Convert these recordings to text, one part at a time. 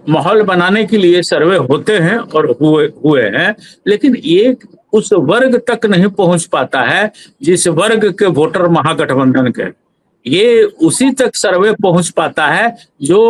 माहौल बनाने के लिए सर्वे होते हैं और हुए हुए हैं, लेकिन ये उस वर्ग तक नहीं पहुंच पाता है जिस वर्ग के वोटर महागठबंधन के। ये उसी तक सर्वे पहुंच पाता है जो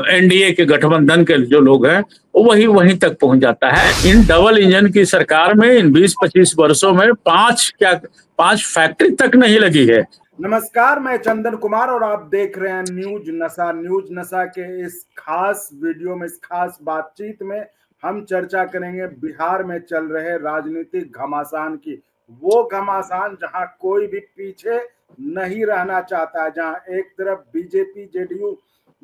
एनडीए के गठबंधन के जो लोग हैं, वही वहीं तक पहुंच जाता है। इन डबल इंजन की सरकार में इन 20-25 वर्षों में पांच फैक्ट्री तक नहीं लगी है। नमस्कार, मैं चंदन कुमार और आप देख रहे हैं न्यूज नशा। न्यूज नशा के इस खास वीडियो में, इस खास बातचीत में हम चर्चा करेंगे बिहार में चल रहे राजनीतिक घमासान की। वो घमासान जहां कोई भी पीछे नहीं रहना चाहता, जहां एक तरफ बीजेपी जेडीयू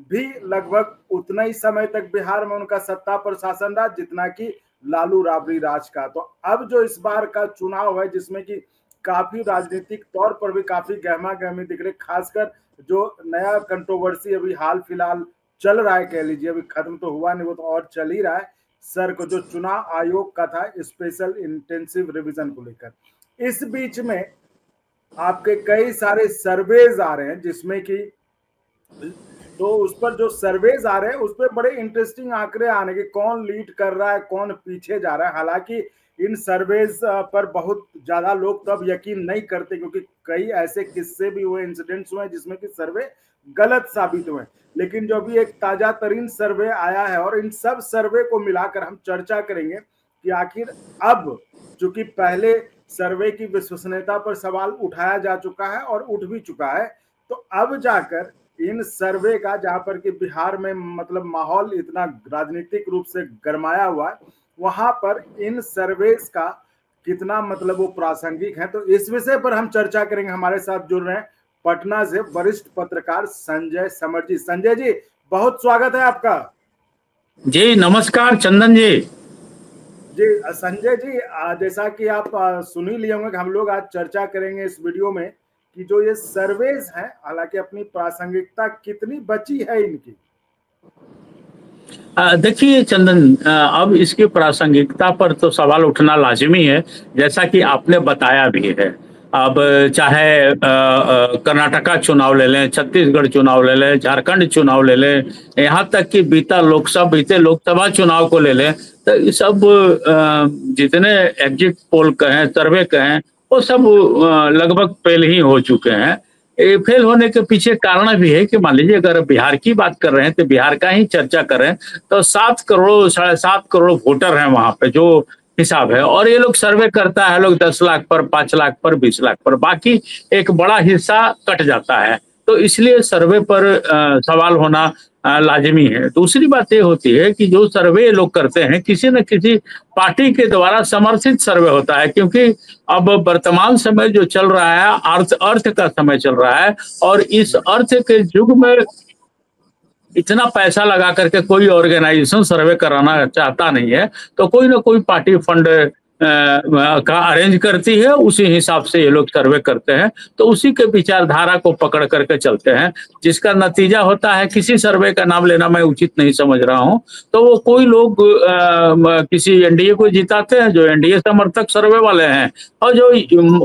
भी लगभग उतना ही समय तक बिहार में उनका सत्ता पर शासन रहा जितना कि लालू राबड़ी राज का। तो अब जो इस बार का चुनाव है, जिसमें कि काफी राजनीतिक तौर पर भी काफी गहमा गहमी दिख रही, खासकर जो नया कंट्रोवर्सी अभी हाल फिलहाल चल रहा है, कह लीजिए अभी खत्म तो हुआ नहीं, वो तो और चल ही रहा है। सर को जो चुनाव आयोग का था स्पेशल इंटेंसिव रिवीजन को लेकर, इस बीच में आपके कई सारे सर्वेज आ रहे हैं, जिसमें कि तो उस पर जो सर्वेज आ रहे हैं उस पर बड़े इंटरेस्टिंग आंकड़े आने के, कौन लीड कर रहा है कौन पीछे जा रहा है। हालांकि इन सर्वेज पर बहुत ज्यादा लोग तब यकीन नहीं करते, क्योंकि कई ऐसे किस्से भी हुए, इंसिडेंट्स हुए जिसमें कि सर्वे गलत साबित हुए। लेकिन जो भी एक ताजा तरीन सर्वे आया है, और इन सब सर्वे को मिलाकर हम चर्चा करेंगे कि आखिर अब, चूंकि पहले सर्वे की विश्वसनीयता पर सवाल उठाया जा चुका है और उठ भी चुका है, तो अब जाकर इन सर्वे का, जहां पर कि बिहार में मतलब माहौल इतना राजनीतिक रूप से गरमाया हुआ है, वहां पर इन सर्वेस का कितना मतलब वो प्रासंगिक है, तो इस विषय पर हम चर्चा करेंगे। हमारे साथ जुड़ रहे हैं पटना से वरिष्ठ पत्रकार संजय समर जी। संजय जी, बहुत स्वागत है आपका। जी नमस्कार चंदन जी। जी संजय जी, जैसा कि आप सुन ही लिए होंगे, हम लोग आज चर्चा करेंगे इस वीडियो में कि जो ये सर्वेज हैं, हालांकि अपनी प्रासंगिकता कितनी बची है इनकी। देखिए चंदन, अब इसकी प्रासंगिकता पर तो सवाल उठना लाजिमी है, जैसा कि आपने बताया भी है। अब चाहे कर्नाटका चुनाव ले लें, छत्तीसगढ़ चुनाव ले लें, झारखंड चुनाव ले लें, यहाँ तक कि बीते लोकसभा चुनाव को ले लें, तो ये सब जितने एग्जिट पोल कहें, सर्वे कहें, वो सब लगभग फेल ही हो चुके हैं। फेल होने के पीछे कारण भी है कि मान लीजिए अगर बिहार की बात कर रहे हैं तो बिहार का ही चर्चा कर रहे हैं, तो 7 करोड़ वोटर हैं वहां पे, जो हिसाब है। और ये लोग सर्वे करता है, लोग 10 लाख पर, 5 लाख पर, 20 लाख पर, बाकी एक बड़ा हिस्सा कट जाता है। तो इसलिए सर्वे पर सवाल होना लाजिमी है। दूसरी बात ये होती है कि जो सर्वे लोग करते हैं, किसी न किसी पार्टी के द्वारा समर्थित सर्वे होता है, क्योंकि अब वर्तमान समय जो चल रहा है, अर्थ का समय चल रहा है, और इस अर्थ के युग में इतना पैसा लगा करके कोई ऑर्गेनाइजेशन सर्वे कराना चाहता नहीं है, तो कोई ना कोई पार्टी फंड का अरेंज करती है, उसी हिसाब से ये लोग सर्वे करते हैं। तो उसी के विचारधारा को पकड़ करके चलते हैं, जिसका नतीजा होता है, किसी सर्वे का नाम लेना मैं उचित नहीं समझ रहा हूं, तो वो कोई लोग किसी एनडीए को जिताते हैं, जो एनडीए समर्थक सर्वे वाले हैं, और जो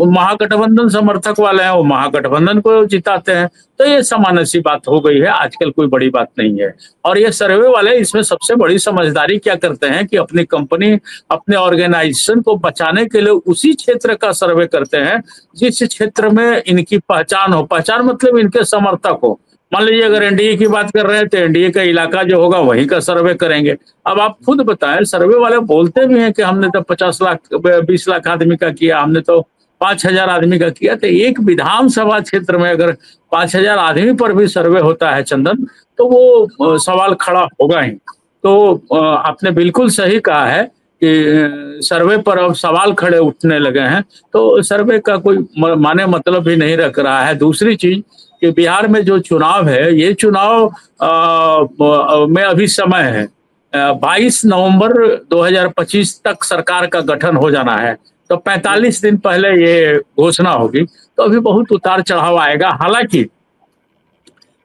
महागठबंधन समर्थक वाले हैं वो महागठबंधन को जिताते हैं। तो ये सामान्य सी बात हो गई है, आजकल कोई बड़ी बात नहीं है। और ये सर्वे वाले इसमें सबसे बड़ी समझदारी क्या करते हैं कि अपनी कंपनी, अपने ऑर्गेनाइजेशन को बचाने के लिए उसी क्षेत्र का सर्वे करते हैं जिस क्षेत्र में इनकी पहचान हो। पहचान मतलब इनके समर्थक हो। मान लीजिए अगर एनडीए की बात कर रहे हैं तो एनडीए का इलाका जो होगा वहीं का सर्वे करेंगे। अब आप खुद बताएं, सर्वे वाले बोलते भी हैं कि हमने तो 50 लाख 20 लाख आदमी का किया, हमने तो 5,000 आदमी का किया। तो एक विधानसभा क्षेत्र में अगर 5,000 आदमी पर भी सर्वे होता है चंदन, तो वो सवाल खड़ा होगा ही। तो आपने बिल्कुल सही कहा है कि सर्वे पर अब सवाल खड़े उठने लगे हैं, तो सर्वे का कोई माने मतलब भी नहीं रख रहा है। दूसरी चीज कि बिहार में जो चुनाव है, ये चुनाव में अभी समय है, 22 नवंबर 2025 तक सरकार का गठन हो जाना है, तो 45 दिन पहले ये घोषणा होगी, तो अभी बहुत उतार चढ़ाव आएगा। हालांकि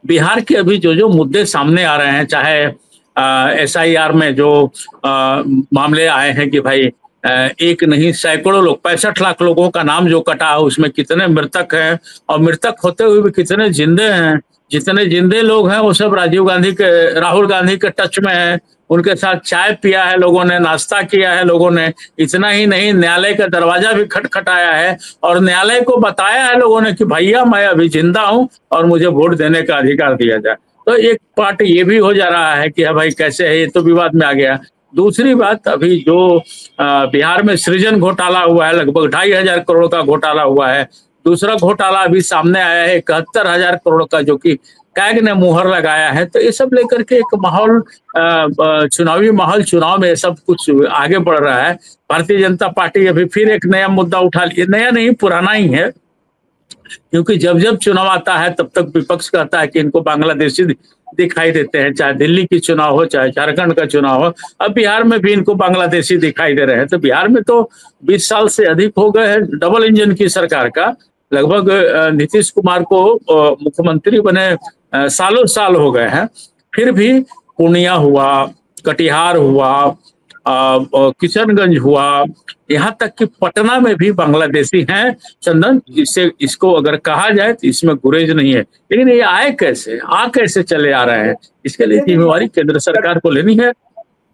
बिहार के अभी जो मुद्दे सामने आ रहे हैं, चाहे एसआईआर में जो मामले आए हैं कि भाई एक नहीं सैकड़ों लोग, 65 लाख लोगों का नाम जो कटा है, उसमें कितने मृतक हैं और मृतक होते हुए भी कितने जिंदे हैं, जितने जिंदे लोग हैं वो सब राहुल गांधी के टच में है। उनके साथ चाय पिया है लोगों ने, नाश्ता किया है लोगों ने। इतना ही नहीं, न्यायालय का दरवाजा भी खटखटाया है और न्यायालय को बताया है लोगों ने कि भैया मैं अभी जिंदा हूं और मुझे वोट देने का अधिकार दिया जाए। तो एक पार्ट ये भी हो जा रहा है कि भाई कैसे है, ये तो विवाद में आ गया। दूसरी बात, अभी जो बिहार में सृजन घोटाला हुआ है, लगभग 2,500 करोड़ का घोटाला हुआ है। दूसरा घोटाला अभी सामने आया है 71,000 करोड़ का, जो कि कैग ने मुहर लगाया है। तो ये सब लेकर के एक माहौल, चुनावी माहौल, चुनाव में सब कुछ आगे बढ़ रहा है। भारतीय जनता पार्टी अभी फिर एक नया मुद्दा उठा लिया, नया नहीं पुराना ही है, क्योंकि जब जब चुनाव आता है तब तक विपक्ष कहता है कि इनको बांग्लादेशी दिखाई देते हैं, चाहे दिल्ली की चुनाव हो चाहे झारखंड का चुनाव हो। अब बिहार में भी इनको बांग्लादेशी दिखाई दे रहे हैं। तो बिहार में तो 20 साल से अधिक हो गए हैं डबल इंजन की सरकार का। लगभग नीतीश कुमार को मुख्यमंत्री बने सालों साल हो गए हैं, फिर भी पूर्णिया हुआ, कटिहार हुआ, किशनगंज हुआ, यहाँ तक कि पटना में भी बांग्लादेशी हैं चंदन। इसको अगर कहा जाए तो इसमें गुरेज नहीं है। लेकिन ये आए कैसे, कैसे चले आ रहे हैं, इसके लिए जिम्मेवारी केंद्र सरकार को लेनी है।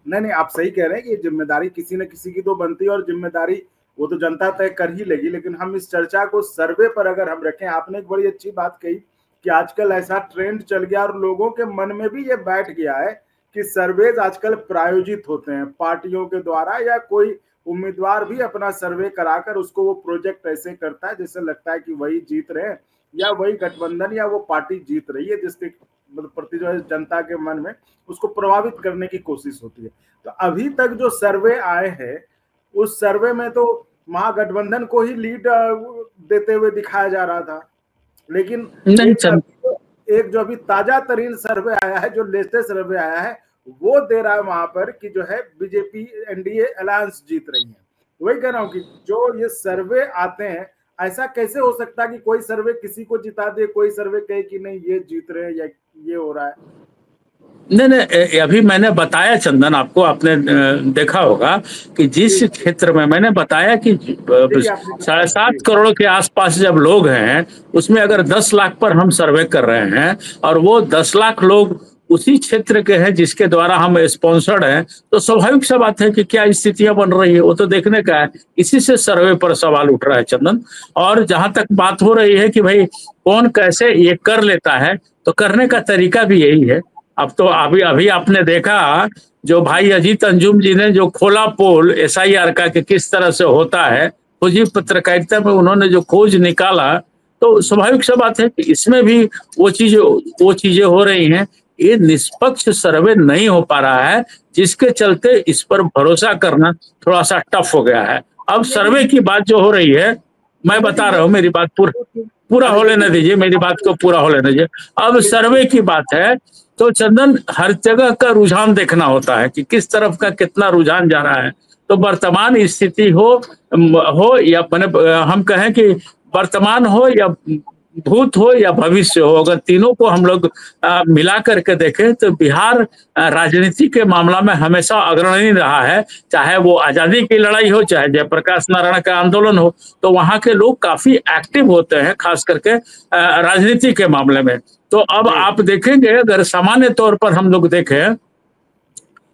नहीं, आप सही कह रहे हैं कि जिम्मेदारी किसी न किसी की तो बनती है और जिम्मेदारी वो तो जनता तय कर ही लेगी। लेकिन हम इस चर्चा को सर्वे पर अगर हम रखें, आपने एक बड़ी अच्छी बात कही कि आजकल ऐसा ट्रेंड चल गया और लोगों के मन में भी ये बैठ गया है कि सर्वेज आजकल प्रायोजित होते हैं पार्टियों के द्वारा, या कोई उम्मीदवार भी अपना सर्वे कराकर उसको वो प्रोजेक्ट ऐसे करता है जैसे लगता है कि वही जीत रहे हैं, या वही गठबंधन या वो पार्टी जीत रही है, जिसके मतलब प्रति जो है जनता के मन में उसको प्रभावित करने की कोशिश होती है। तो अभी तक जो सर्वे आए हैं उस सर्वे में तो महागठबंधन को ही लीड देते हुए दिखाया जा रहा था। लेकिन एक जो अभी ताजा तरीन सर्वे आया है, जो लेटेस्ट सर्वे आया है, वो दे रहा है वहां पर कि जो है बीजेपी एनडीए अलायंस जीत रही है। वही कह रहा हूँ कि जो ये सर्वे आते हैं, ऐसा कैसे हो सकता है कि कोई सर्वे किसी को जिता दे, कोई सर्वे कहे कि नहीं ये जीत रहे हैं या ये हो रहा है। नहीं, अभी मैंने बताया चंदन आपको, आपने देखा होगा कि जिस क्षेत्र में मैंने बताया कि 7.5 करोड़ के आसपास जब लोग हैं, उसमें अगर 10 लाख पर हम सर्वे कर रहे हैं और वो 10 लाख लोग उसी क्षेत्र के हैं जिसके द्वारा हम स्पॉन्सर्ड हैं, तो स्वाभाविक सा बात है कि क्या स्थितियां बन रही है वो तो देखने का है। इसी से सर्वे पर सवाल उठ रहा है चंदन। और जहां तक बात हो रही है कि भाई कौन कैसे ये कर लेता है, तो करने का तरीका भी यही है। अब तो अभी आपने देखा जो भाई अजीत अंजुम जी ने जो खोला पोल SIR का कि किस तरह से होता है, खोजी पत्रकारिता में उन्होंने जो खोज निकाला, तो स्वाभाविक सा बात है कि इसमें भी वो चीजें हो रही हैं। ये निष्पक्ष सर्वे नहीं हो पा रहा है, जिसके चलते इस पर भरोसा करना थोड़ा सा टफ हो गया है। अब सर्वे की बात जो हो रही है, मैं बता रहा हूँ, मेरी बात पूरा हो लेने दीजिए, मेरी बात को पूरा हो लेने दीजिए। अब सर्वे की बात है तो चंदन, हर जगह का रुझान देखना होता है कि किस तरफ का कितना रुझान जा रहा है। तो वर्तमान स्थिति हो या हम कहें कि वर्तमान हो या भूत हो या भविष्य हो, अगर तीनों को हम लोग मिला करके देखें तो बिहार राजनीति के मामला में हमेशा अग्रणी रहा है। चाहे वो आजादी की लड़ाई हो, चाहे जयप्रकाश नारायण का आंदोलन हो, तो वहां के लोग काफी एक्टिव होते हैं, खास करके राजनीति के मामले में। तो अब आप देखेंगे, अगर सामान्य तौर पर हम लोग देखें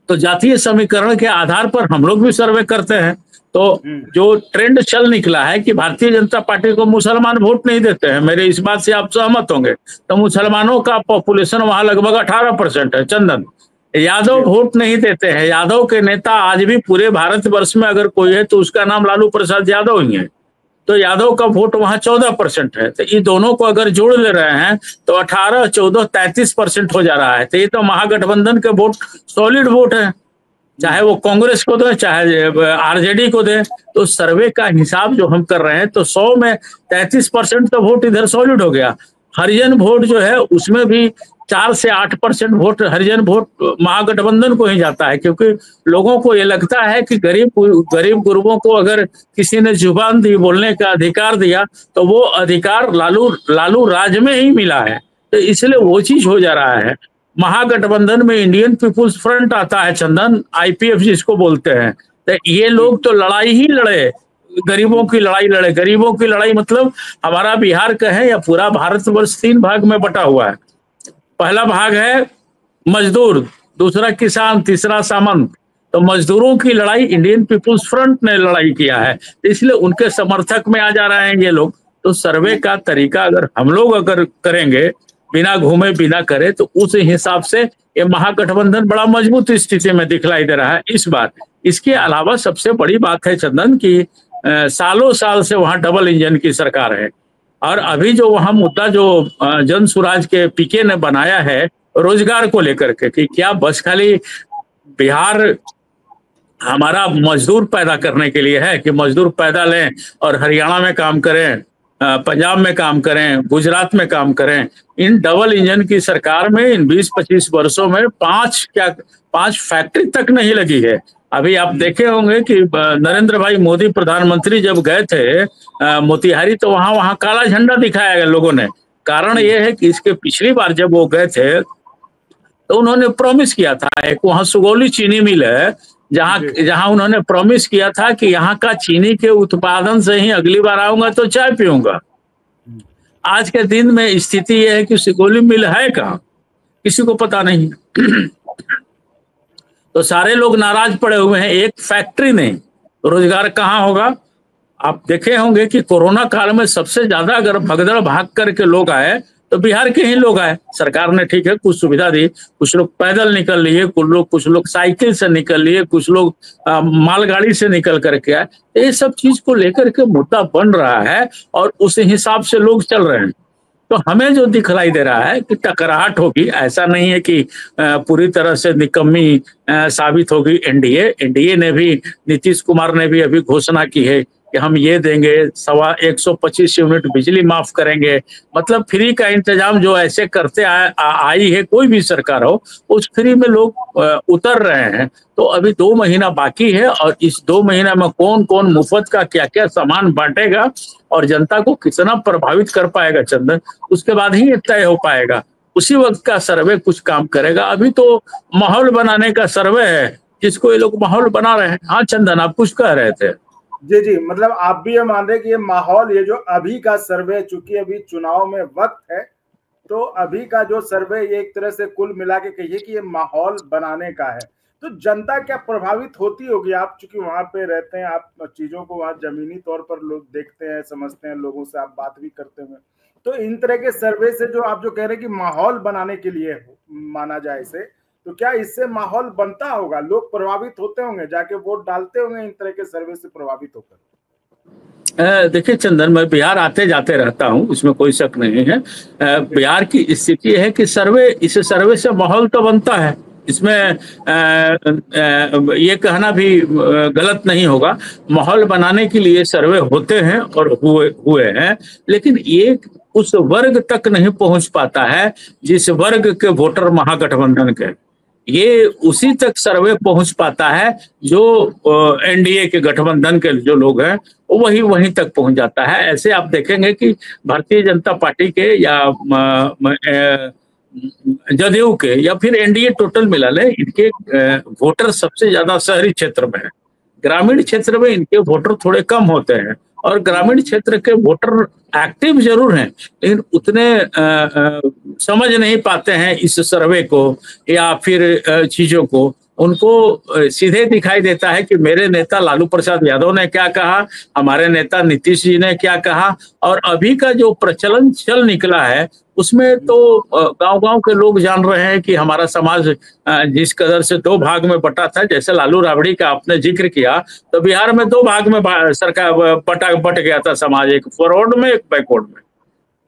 तो जातीय समीकरण के आधार पर हम लोग भी सर्वे करते हैं। तो जो ट्रेंड चल निकला है कि भारतीय जनता पार्टी को मुसलमान वोट नहीं देते हैं, मेरे इस बात से आप सहमत होंगे। तो मुसलमानों का पॉपुलेशन वहां लगभग 18% है चंदन। यादव वोट नहीं देते हैं। यादव के नेता आज भी पूरे भारतवर्ष में अगर कोई है तो उसका नाम लालू प्रसाद यादव ही है। तो यादव का वोट वहां 14% है। तो ये दोनों को अगर जोड़ ले रहे हैं तो 18, 14, 33% हो जा रहा है। तो ये तो महागठबंधन के वोट सॉलिड वोट है, चाहे वो कांग्रेस को दे चाहे RJD को दे। तो सर्वे का हिसाब जो हम कर रहे हैं तो 100 में 33% का वोट इधर सॉलिड हो गया। हरिजन वोट जो है उसमें भी 4 से 8% वोट हरिजन वोट महागठबंधन को ही जाता है, क्योंकि लोगों को ये लगता है कि गरीब गुरबों को अगर किसी ने जुबान दी, बोलने का अधिकार दिया, तो वो अधिकार लालू राज में ही मिला है। तो इसलिए वो चीज हो जा रहा है। महागठबंधन में इंडियन पीपुल्स फ्रंट आता है चंदन, IPF जिसको बोलते हैं। तो ये लोग तो लड़ाई ही लड़े, गरीबों की लड़ाई लड़े। गरीबों की लड़ाई मतलब हमारा बिहार का है या पूरा भारतवर्ष 3 भाग में बटा हुआ है। पहला भाग है मजदूर, दूसरा किसान, तीसरा सामंत। तो मजदूरों की लड़ाई इंडियन पीपुल्स फ्रंट ने लड़ाई किया है, इसलिए उनके समर्थक में आ जा रहे हैं ये लोग। तो सर्वे का तरीका अगर हम लोग अगर करेंगे, बिना घूमे बिना करे, तो उस हिसाब से ये महागठबंधन बड़ा मजबूत स्थिति में दिखलाई दे रहा है इस बार। इसके अलावा सबसे बड़ी बात है चंदन की सालों साल से वहां डबल इंजन की सरकार है, और अभी जो वहां मुद्दा जो जन सुराज के पीके ने बनाया है रोजगार को लेकर के, कि क्या बस खाली बिहार हमारा मजदूर पैदा करने के लिए है कि मजदूर पैदा लें और हरियाणा में काम करें, पंजाब में काम करें, गुजरात में काम करें। इन डबल इंजन की सरकार में इन 20-25 वर्षों में पांच फैक्ट्री तक नहीं लगी है। अभी आप देखे होंगे कि नरेंद्र भाई मोदी प्रधानमंत्री जब गए थे मोतिहारी, तो वहां काला झंडा दिखाया गया लोगों ने। कारण ये है कि इसके पिछली बार जब वो गए थे तो उन्होंने प्रॉमिस किया था, एक वहां सुगौली चीनी मिल है जहां उन्होंने प्रॉमिस किया था कि यहाँ का चीनी के उत्पादन से ही अगली बार आऊंगा तो चाय पीऊंगा। आज के दिन में स्थिति यह है कि सुगौली मिल है कहाँ, किसी को पता नहीं। तो सारे लोग नाराज पड़े हुए हैं, एक फैक्ट्री नहीं, रोजगार कहाँ होगा। आप देखे होंगे कि कोरोना काल में सबसे ज्यादा अगर भगदड़ भाग करके लोग आए तो बिहार के ही लोग आए। सरकार ने ठीक है कुछ सुविधा दी, कुछ लोग पैदल निकल लिए, कुछ लोग साइकिल से निकल लिए, कुछ लोग मालगाड़ी से निकल करके आए। ये सब चीज को लेकर के मुद्दा बन रहा है और उस हिसाब से लोग चल रहे हैं। तो हमें जो दिखलाई दे रहा है कि टकराहट होगी, ऐसा नहीं है कि पूरी तरह से निकम्मी साबित होगी। एनडीए ने भी, नीतीश कुमार ने भी अभी घोषणा की है कि हम ये देंगे 125 यूनिट बिजली माफ करेंगे। मतलब फ्री का इंतजाम जो ऐसे करते आई है कोई भी सरकार हो, उस फ्री में लोग उतर रहे हैं। तो अभी 2 महीना बाकी है और इस 2 महीना में कौन कौन मुफ्त का क्या क्या सामान बांटेगा और जनता को कितना प्रभावित कर पाएगा चंदन, उसके बाद ही तय हो पाएगा। उसी वक्त का सर्वे कुछ काम करेगा। अभी तो माहौल बनाने का सर्वे है जिसको ये लोग माहौल बना रहे हैं। हाँ चंदन, आप कुछ कह रहे थे। जी, मतलब आप भी ये मान रहे कि ये माहौल, ये जो अभी का सर्वे, चूंकि अभी चुनाव में वक्त है, तो अभी का जो सर्वे ये एक तरह से कुल मिला के कहिए कि ये माहौल बनाने का है। तो जनता क्या प्रभावित होती होगी? आप चूंकि वहां पे रहते हैं, आप चीजों को वहां जमीनी तौर पर लोग देखते हैं, समझते हैं, लोगों से आप बात भी करते हैं, तो इन तरह के सर्वे से जो आप जो कह रहे हैं कि माहौल बनाने के लिए माना जाए इसे, तो क्या इससे माहौल बनता होगा? लोग प्रभावित होते होंगे, जाके वोट डालते होंगे इन तरह के सर्वे से प्रभावित होकर? देखिए चंदन, मैं बिहार आते जाते रहता हूं, इसमें कोई शक नहीं है। बिहार की स्थिति है कि इस सर्वे से माहौल तो बनता है, इसमें ये कहना भी गलत नहीं होगा। माहौल बनाने के लिए सर्वे होते हैं और हुए हैं, लेकिन ये उस वर्ग तक नहीं पहुंच पाता है जिस वर्ग के वोटर महागठबंधन के। ये उसी तक सर्वे पहुंच पाता है जो एनडीए के गठबंधन के जो लोग हैं, वहीं तक पहुंच जाता है। ऐसे आप देखेंगे कि भारतीय जनता पार्टी के या जदयू के या फिर एनडीए टोटल मिला ले, इनके वोटर सबसे ज्यादा शहरी क्षेत्र में है। ग्रामीण क्षेत्र में इनके वोटर थोड़े कम होते हैं और ग्रामीण क्षेत्र के वोटर एक्टिव जरूर हैं, लेकिन उतने समझ नहीं पाते हैं इस सर्वे को या फिर चीजों को। उनको सीधे दिखाई देता है कि मेरे नेता लालू प्रसाद यादव ने क्या कहा, हमारे नेता नीतीश जी ने क्या कहा। और अभी का जो प्रचलन चल निकला है उसमें तो गांव-गांव के लोग जान रहे हैं कि हमारा समाज जिस कदर से 2 भाग में बटा था, जैसे लालू राबड़ी का आपने जिक्र किया, तो बिहार में 2 भाग में सरकार बट गया था समाज, एक फॉरवर्ड में एक बैकवर्ड में।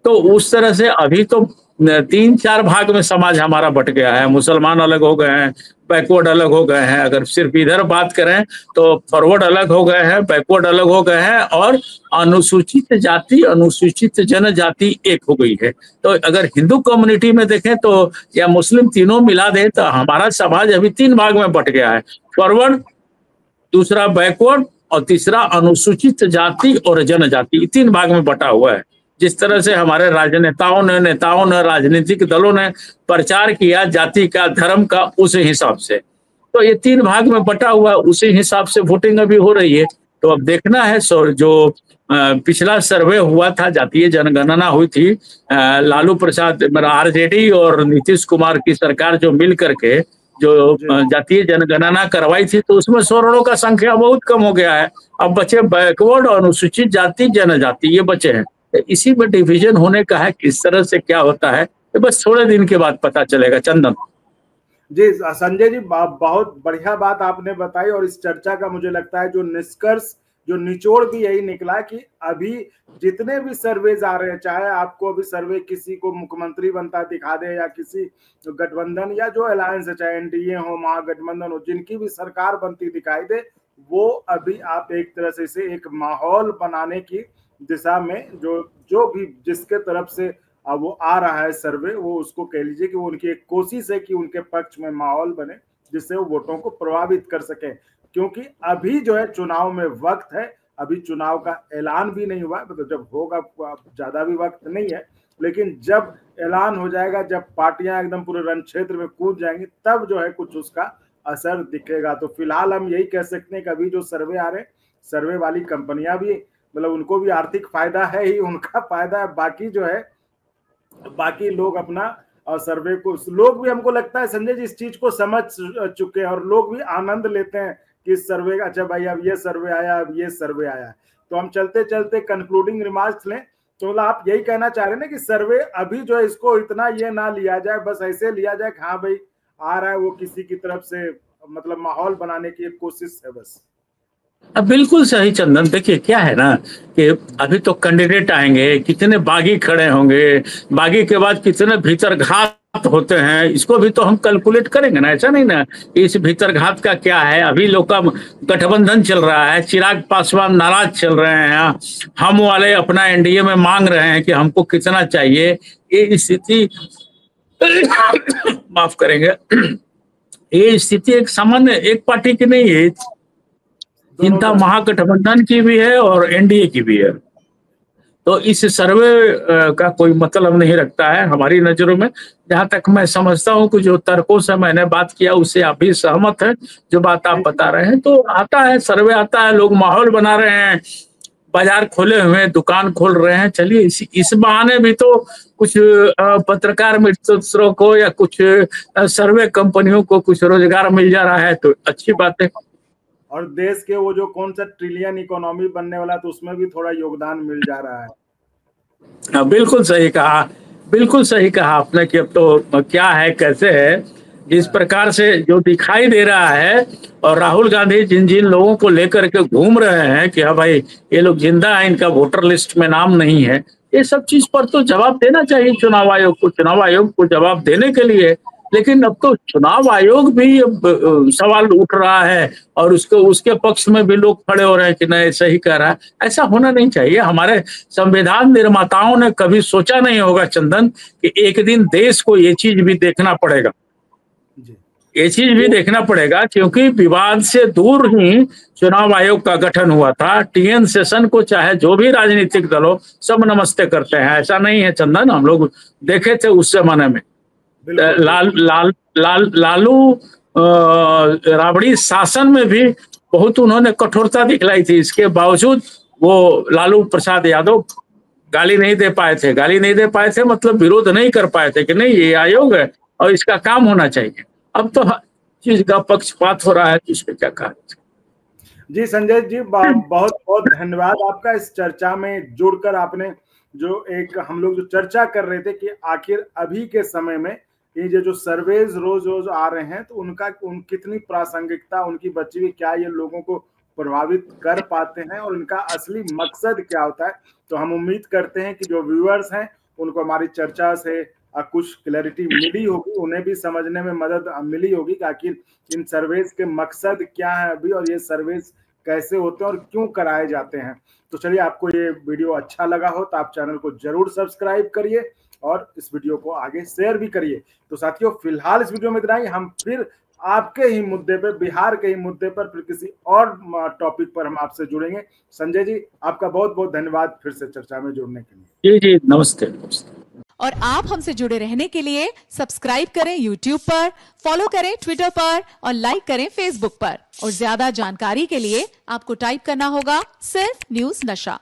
तो उस तरह से अभी तो 3-4 भाग में समाज हमारा बट गया है। मुसलमान अलग हो गए हैं, बैकवर्ड अलग हो गए हैं। अगर सिर्फ इधर बात करें तो फॉरवर्ड अलग हो गए हैं, बैकवर्ड अलग हो गए हैं और अनुसूचित जाति अनुसूचित जनजाति एक हो गई है। तो अगर हिंदू कम्युनिटी में देखें तो या मुस्लिम, तीनों मिला दे तो हमारा समाज अभी 3 भाग में बट गया है, फॉरवर्ड, दूसरा बैकवर्ड और तीसरा अनुसूचित जाति और जनजाति, 3 भाग में बटा हुआ है। जिस तरह से हमारे राजनेताओं ने राजनीतिक दलों ने प्रचार किया जाति का, धर्म का, उस हिसाब से तो ये 3 भाग में बटा हुआ, उसी हिसाब से वोटिंग अभी हो रही है। तो अब देखना है जो पिछला सर्वे हुआ था, जातीय जनगणना हुई थी, लालू प्रसाद आरजेडी और नीतीश कुमार की सरकार जो मिल करके जो जातीय जनगणना करवाई थी, तो उसमें सवर्णों का संख्या बहुत कम हो गया है। अब बचे बैकवर्ड और अनुसूचित जाति जनजाति, ये बचे हैं। तो इसी में डिवीजन होने का है, किस तरह से क्या होता है तो बस थोड़े दिन के बाद पता चलेगा। चंदन जी, संजय जी, बहुत बढ़िया बात आपने बताई, और इस चर्चा का मुझे लगता है जो निष्कर्ष, जो निचोड़ भी यही निकला कि अभी जितने भी सर्वेज आ रहे हैं, चाहे आपको अभी सर्वे किसी को मुख्यमंत्री बनता दिखा दे या किसी गठबंधन या जो अलायंस है, चाहे एनडीए हो, महागठबंधन हो, जिनकी भी सरकार बनती दिखाई दे, वो अभी आप एक तरह से इसे एक माहौल बनाने की दिशा में जो भी जिसके तरफ से अब वो आ रहा है सर्वे, वो उसको कह लीजिए कि वो उनकी एक कोशिश है कि उनके पक्ष में माहौल बने जिससे वो वोटों को प्रभावित कर सके। क्योंकि अभी जो है चुनाव में वक्त है, अभी चुनाव का ऐलान भी नहीं हुआ, मतलब जब होगा ज्यादा भी वक्त नहीं है, लेकिन जब ऐलान हो जाएगा, जब पार्टियां एकदम पूरे रण क्षेत्र में कूद जाएंगी, तब जो है कुछ उसका असर दिखेगा। तो फिलहाल हम यही कह सकते हैं कि अभी जो सर्वे आ रहे हैं, सर्वे वाली कंपनियां भी, मतलब उनको भी आर्थिक फायदा है ही, उनका फायदा है, बाकी जो है बाकी लोग अपना सर्वे को, लोग भी हमको लगता है संजय जी इस चीज को समझ चुके हैं और लोग भी आनंद लेते हैं कि इस सर्वे का, अच्छा भाई अब ये सर्वे आया, अब ये सर्वे आया। तो हम चलते चलते कंक्लूडिंग रिमार्क्स लें, तो मतलब आप यही कहना चाह रहे हैं ना कि सर्वे अभी जो है इसको इतना ये ना लिया जाए, बस ऐसे लिया जाए कि हाँ भाई आ रहा है, वो किसी की तरफ से मतलब माहौल बनाने की एक कोशिश है बस। अब बिल्कुल सही चंदन। देखिए क्या है ना कि अभी तो कैंडिडेट आएंगे, कितने बागी खड़े होंगे, बागी के बाद कितने भीतरघात होते हैं, इसको भी तो हम कैलकुलेट करेंगे ना। ऐसा नहीं ना इस भीतरघात का क्या है। अभी लोग का गठबंधन चल रहा है, चिराग पासवान नाराज चल रहे हैं, हम वाले अपना एनडीए में मांग रहे हैं कि हमको कितना चाहिए। ये स्थिति माफ करेंगे, ये स्थिति एक सामान्य एक पार्टी की नहीं है, चिंता महागठबंधन की भी है और एनडीए की भी है। तो इस सर्वे का कोई मतलब नहीं रखता है हमारी नजरों में। जहां तक मैं समझता हूं कि जो तर्कों से मैंने बात किया उससे आप भी सहमत हैं, जो बात आप बता रहे हैं। तो आता है सर्वे, आता है, लोग माहौल बना रहे हैं, बाजार खोले हुए हैं, दुकान खोल रहे हैं। चलिए इस बहाने भी तो कुछ पत्रकार मित्रों को या कुछ सर्वे कंपनियों को कुछ रोजगार मिल जा रहा है, तो अच्छी बात है। और देश के वो जो कौन सा ट्रिलियन इकोनॉमी बनने वाला, तो उसमें भी थोड़ा योगदान मिल जा रहा है। बिल्कुल सही कहा, बिल्कुल सही कहा आपने कि अब तो क्या है, कैसे है, जिस प्रकार से जो दिखाई दे रहा है। और राहुल गांधी जिन जिन लोगों को लेकर के घूम रहे हैं कि हाँ भाई ये लोग जिंदा है, इनका वोटर लिस्ट में नाम नहीं है, ये सब चीज पर तो जवाब देना चाहिए चुनाव आयोग को। चुनाव आयोग को जवाब देने के लिए, लेकिन अब तो चुनाव आयोग भी अब सवाल उठ रहा है और उसके पक्ष में भी लोग खड़े हो रहे हैं कि नहीं सही कह रहा है। ऐसा होना नहीं चाहिए। हमारे संविधान निर्माताओं ने कभी सोचा नहीं होगा चंदन कि एक दिन देश को ये चीज भी देखना पड़ेगा, ये चीज भी देखना पड़ेगा, क्योंकि विवाद से दूर ही चुनाव आयोग का गठन हुआ था। टीएन सेशन को चाहे जो भी राजनीतिक दल हो, सब नमस्ते करते हैं। ऐसा नहीं है चंदन, हम लोग देखे थे उस जमाने में लालू राबड़ी शासन में भी बहुत उन्होंने कठोरता दिखलाई थी। इसके बावजूद वो लालू प्रसाद यादव गाली नहीं दे पाए थे। गाली नहीं दे पाए थे मतलब विरोध नहीं कर पाए थे कि नहीं ये आयोग है और इसका काम होना चाहिए। अब तो चीज का पक्षपात हो रहा है, इस पे क्या कहा। जी संजय जी, बहुत बहुत धन्यवाद आपका। इस चर्चा में जुड़कर आपने जो एक हम लोग जो चर्चा कर रहे थे कि आखिर अभी के समय में ये जो सर्वेज रोज रोज आ रहे हैं, तो उनका कितनी प्रासंगिकता उनकी बची हुई, क्या ये लोगों को प्रभावित कर पाते हैं और इनका असली मकसद क्या होता है। तो हम उम्मीद करते हैं कि जो व्यूअर्स हैं उनको हमारी चर्चा से कुछ क्लैरिटी मिली होगी, उन्हें भी समझने में मदद मिली होगी कि आखिर इन सर्वेज के मकसद क्या है अभी, और ये सर्वेज कैसे होते हैं और क्यों कराए जाते हैं। तो चलिए, आपको ये वीडियो अच्छा लगा हो तो आप चैनल को जरूर सब्सक्राइब करिए और इस वीडियो को आगे शेयर भी करिए। तो साथियों, फिलहाल इस वीडियो में इतना ही। हम फिर आपके ही मुद्दे पर, बिहार के ही मुद्दे पर, फिर किसी और टॉपिक पर हम आपसे जुड़ेंगे। संजय जी, आपका बहुत बहुत धन्यवाद फिर से चर्चा में जुड़ने के लिए। जी जी, नमस्ते नमस्ते। और आप हमसे जुड़े रहने के लिए सब्सक्राइब करें YouTube पर, फॉलो करें ट्विटर पर और लाइक करें Facebook पर। और ज्यादा जानकारी के लिए आपको टाइप करना होगा सिर्फ न्यूज नशा।